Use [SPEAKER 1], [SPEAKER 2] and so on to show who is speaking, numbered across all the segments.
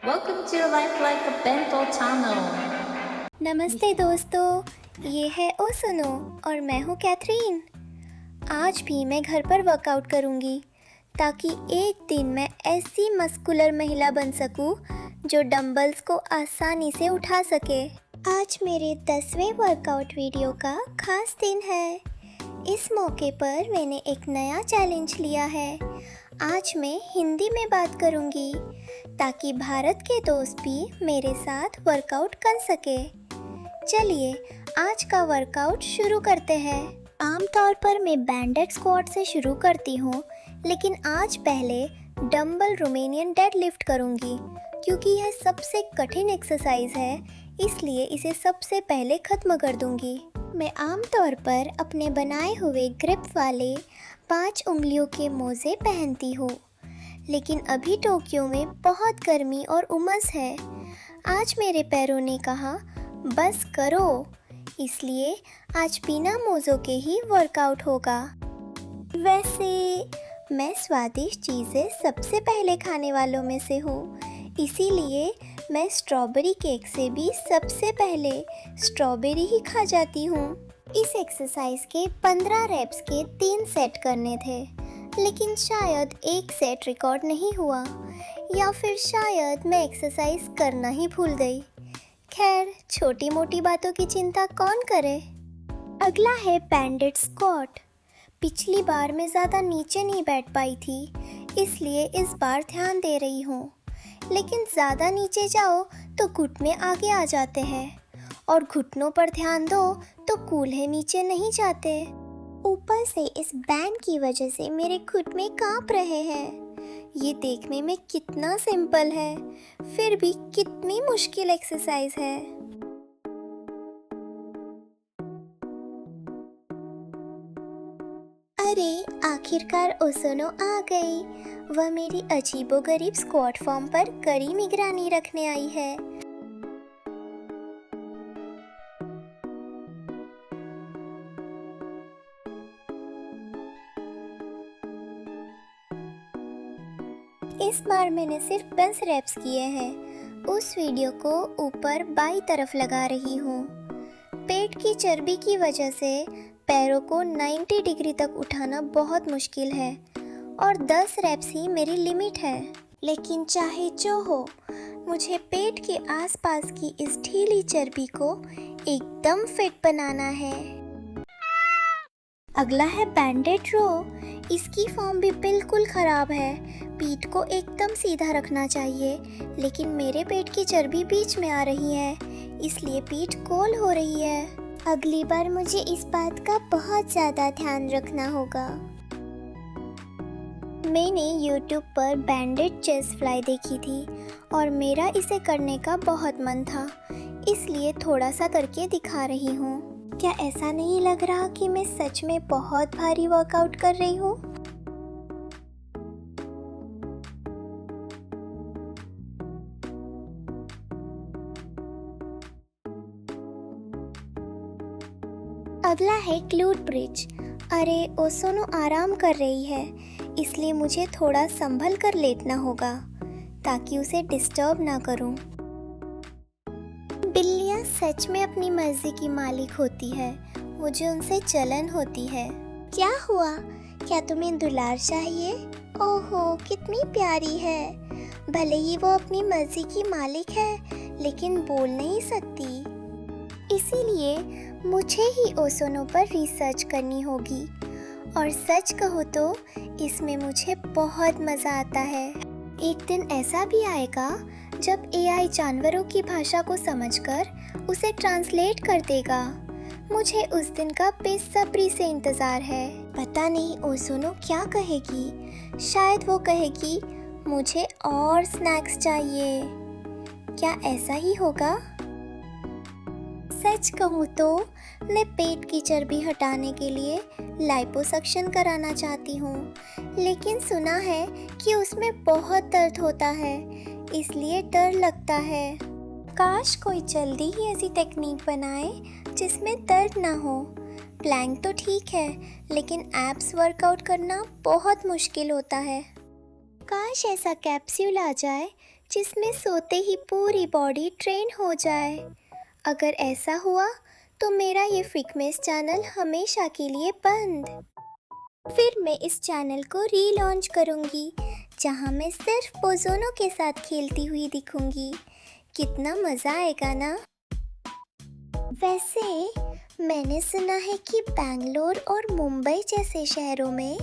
[SPEAKER 1] Welcome to Life Like a Bento Channel.
[SPEAKER 2] नमस्ते दोस्तों, ये है ओ सुनो और मैं हूँ कैथरीन। आज भी मैं घर पर वर्कआउट करूँगी ताकि एक दिन मैं ऐसी मस्कुलर महिला बन सकूँ जो डंबल्स को आसानी से उठा सके। आज मेरे 10वें वर्कआउट वीडियो का खास दिन है। इस मौके पर मैंने एक नया चैलेंज लिया है। आज मैं हिंदी में बात करूँगी ताकि भारत के दोस्त भी मेरे साथ वर्कआउट कर सके। चलिए आज का वर्कआउट शुरू करते हैं। आमतौर पर मैं बैंडेड स्क्वाट से शुरू करती हूँ, लेकिन आज पहले डंबल रोमेनियन डेडलिफ्ट करूँगी क्योंकि यह सबसे कठिन एक्सरसाइज है, इसलिए इसे सबसे पहले ख़त्म कर दूँगी। मैं आमतौर पर अपने बनाए हुए ग्रिप वाले 5 उंगलियों के मोज़े पहनती हूँ, लेकिन अभी टोक्यो में बहुत गर्मी और उमस है। आज मेरे पैरों ने कहा बस करो, इसलिए आज बिना मोज़ों के ही वर्कआउट होगा। वैसे मैं स्वादिष्ट चीज़ें सबसे पहले खाने वालों में से हूँ, इसीलिए मैं स्ट्रॉबेरी केक से भी सबसे पहले स्ट्रॉबेरी ही खा जाती हूँ। इस एक्सरसाइज के 15 रेप्स के 3 सेट करने थे, लेकिन शायद एक सेट रिकॉर्ड नहीं हुआ, या फिर शायद मैं एक्सरसाइज करना ही भूल गई। खैर, छोटी मोटी बातों की चिंता कौन करे। अगला है बैंडेड स्क्वाट। पिछली बार मैं ज़्यादा नीचे नहीं बैठ पाई थी, इसलिए इस बार ध्यान दे रही हूँ। लेकिन ज़्यादा नीचे जाओ तो घुटने आगे आ जाते हैं, और घुटनों पर ध्यान दो तो कूल्हे नीचे नहीं जाते। ऊपर से इस बैंड की वजह से मेरे घुटने कांप रहे हैं। ये देखने में कितना सिंपल है, फिर भी कितनी मुश्किल एक्सरसाइज है। अरे आखिरकार ओसोनो आ गई। वह मेरी अजीबोगरीब स्क्वाट फॉर्म पर कड़ी निगरानी रखने आई है। इस बार मैंने सिर्फ 10 रेप्स किए हैं। उस वीडियो को ऊपर बाईं तरफ लगा रही हूँ। पेट की चर्बी की वजह से पैरों को 90 डिग्री तक उठाना बहुत मुश्किल है, और 10 रेप्स ही मेरी लिमिट है। लेकिन चाहे जो हो, मुझे पेट के आसपास की इस ढीली चर्बी को एकदम फिट बनाना है। अगला है बैंडेड रो। इसकी फॉर्म भी बिल्कुल ख़राब है। पीठ को एकदम सीधा रखना चाहिए, लेकिन मेरे पेट की चर्बी बीच में आ रही है, इसलिए पीठ गोल हो रही है। अगली बार मुझे इस बात का बहुत ज़्यादा ध्यान रखना होगा। मैंने YouTube पर बैंडेड चेस्ट फ्लाई देखी थी और मेरा इसे करने का बहुत मन था, इसलिए थोड़ा सा करके दिखा रही हूँ। क्या ऐसा नहीं लग रहा कि मैं सच में बहुत भारी वर्कआउट कर रही हूँ? अगला है ग्लूट ब्रिज। अरे ओसोनो आराम कर रही है, इसलिए मुझे थोड़ा संभल कर लेटना होगा ताकि उसे डिस्टर्ब ना करूं। बिल्लियां सच में अपनी मर्जी की मालिक होती है, मुझे उनसे जलन होती है। क्या हुआ? क्या तुम्हें दुलार चाहिए? ओहो, कितनी प्यारी है। भले ही वो अपनी मर्जी की मालिक है, लेकिन बोल नहीं सकती, इसीलिए मुझे ही ओसोनो पर रिसर्च करनी होगी। और सच कहूँ तो इसमें मुझे बहुत मज़ा आता है। एक दिन ऐसा भी आएगा जब एआई जानवरों की भाषा को समझकर उसे ट्रांसलेट कर देगा। मुझे उस दिन का बेसब्री से इंतज़ार है। पता नहीं ओसोनो क्या कहेगी। शायद वो कहेगी मुझे और स्नैक्स चाहिए। क्या ऐसा ही होगा? सच कहूँ तो मैं पेट की चर्बी हटाने के लिए लाइपोसक्शन कराना चाहती हूँ, लेकिन सुना है कि उसमें बहुत दर्द होता है, इसलिए डर लगता है। काश कोई जल्दी ही ऐसी टेक्निक बनाए जिसमें दर्द ना हो। प्लैंक तो ठीक है, लेकिन एब्स वर्कआउट करना बहुत मुश्किल होता है। काश ऐसा कैप्सूल आ जाए जिसमें सोते ही पूरी बॉडी ट्रेन हो जाए। अगर ऐसा हुआ तो मेरा ये फिटनेस चैनल हमेशा के लिए बंद। फिर मैं इस चैनल को रीलॉन्च करूँगी, जहाँ मैं सिर्फ बोज़ोनों के साथ खेलती हुई दिखूँगी। कितना मज़ा आएगा ना। वैसे मैंने सुना है कि बेंगलोर और मुंबई जैसे शहरों में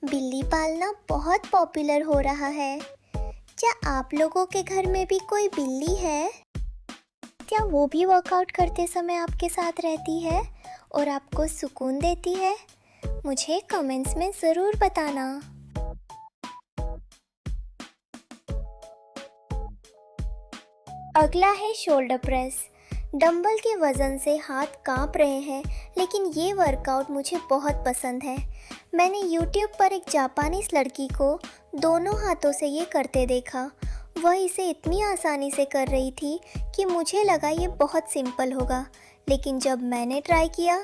[SPEAKER 2] बिल्ली पालना बहुत पॉपुलर हो रहा है। क्या आप लोगों के घर में भी कोई बिल्ली है? क्या वो भी वर्कआउट करते समय आपके साथ रहती है और आपको सुकून देती है? मुझे कमेंट्स में ज़रूर बताना। अगला है शोल्डर प्रेस। डंबल के वज़न से हाथ कांप रहे हैं, लेकिन ये वर्कआउट मुझे बहुत पसंद है। मैंने YouTube पर एक जापानीज लड़की को दोनों हाथों से ये करते देखा। वह इसे इतनी आसानी से कर रही थी कि मुझे लगा ये बहुत सिंपल होगा, लेकिन जब मैंने ट्राई किया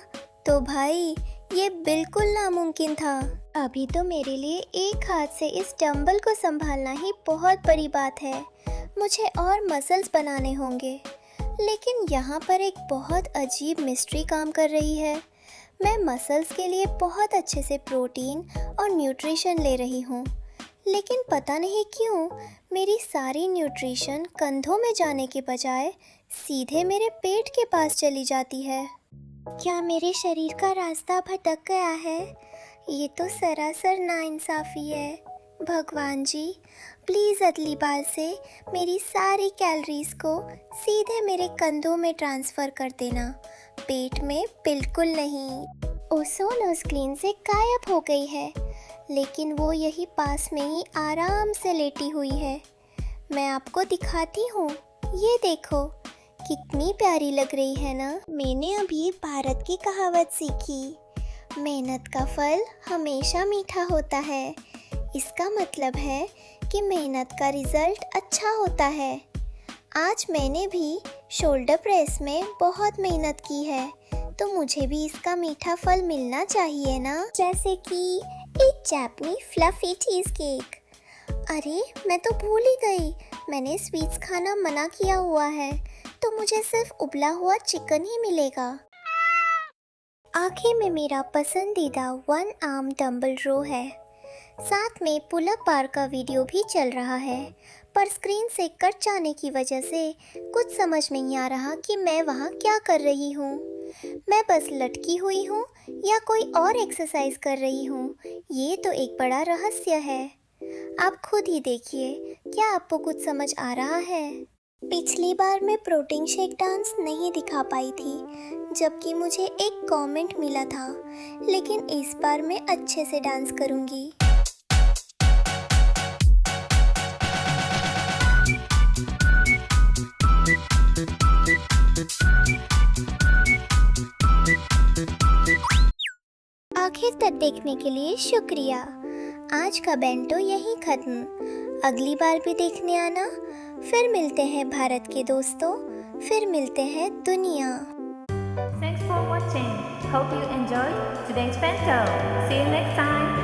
[SPEAKER 2] तो भाई ये बिल्कुल नामुमकिन था। अभी तो मेरे लिए एक हाथ से इस डंबल को संभालना ही बहुत बड़ी बात है। मुझे और मसल्स बनाने होंगे। लेकिन यहाँ पर एक बहुत अजीब मिस्ट्री काम कर रही है। मैं मसल्स के लिए बहुत अच्छे से प्रोटीन और न्यूट्रिशन ले रही हूँ, लेकिन पता नहीं क्यों मेरी सारी न्यूट्रिशन कंधों में जाने के बजाय सीधे मेरे पेट के पास चली जाती है। क्या मेरे शरीर का रास्ता भटक गया है? ये तो सरासर नाइंसाफ़ी है। भगवान जी, प्लीज़ अगली बार से मेरी सारी कैलोरीज को सीधे मेरे कंधों में ट्रांसफ़र कर देना, पेट में बिल्कुल नहीं। ओज़ोन स्क्रीन से गायब हो गई है, लेकिन वो यही पास में ही आराम से लेटी हुई है। मैं आपको दिखाती हूँ, ये देखो कितनी प्यारी लग रही है ना। मैंने अभी भारत की कहावत सीखी, मेहनत का फल हमेशा मीठा होता है। इसका मतलब है कि मेहनत का रिज़ल्ट अच्छा होता है। आज मैंने भी शोल्डर प्रेस में बहुत मेहनत की है, तो मुझे भी इसका मीठा फल मिलना चाहिए ना। जैसे कि एक जापानी फ्लफी चीज़ केक। अरे मैं तो भूल ही गई, मैंने स्वीट्स खाना मना किया हुआ है, तो मुझे सिर्फ उबला हुआ चिकन ही मिलेगा। आखिर में मेरा पसंदीदा 1 आर्म डंबल रो है। साथ में पुल अप बार का वीडियो भी चल रहा है, पर स्क्रीन से कट जाने की वजह से कुछ समझ नहीं आ रहा कि मैं वहाँ क्या कर रही हूँ। मैं बस लटकी हुई हूँ या कोई और एक्सरसाइज कर रही हूँ, ये तो एक बड़ा रहस्य है। आप खुद ही देखिए, क्या आपको कुछ समझ आ रहा है? पिछली बार मैं प्रोटीन शेक डांस नहीं दिखा पाई थी, जबकि मुझे एक कमेंट मिला था, लेकिन इस बार मैं अच्छे से डांस करूँगी। आखिर तक देखने के लिए शुक्रिया। आज का बेंटो यहीं खत्म। अगली बार भी देखने आना। फिर मिलते हैं भारत के दोस्तों, फिर मिलते हैं दुनिया।
[SPEAKER 1] Thanks for watching. Hope you enjoyed today's bento. See you next time.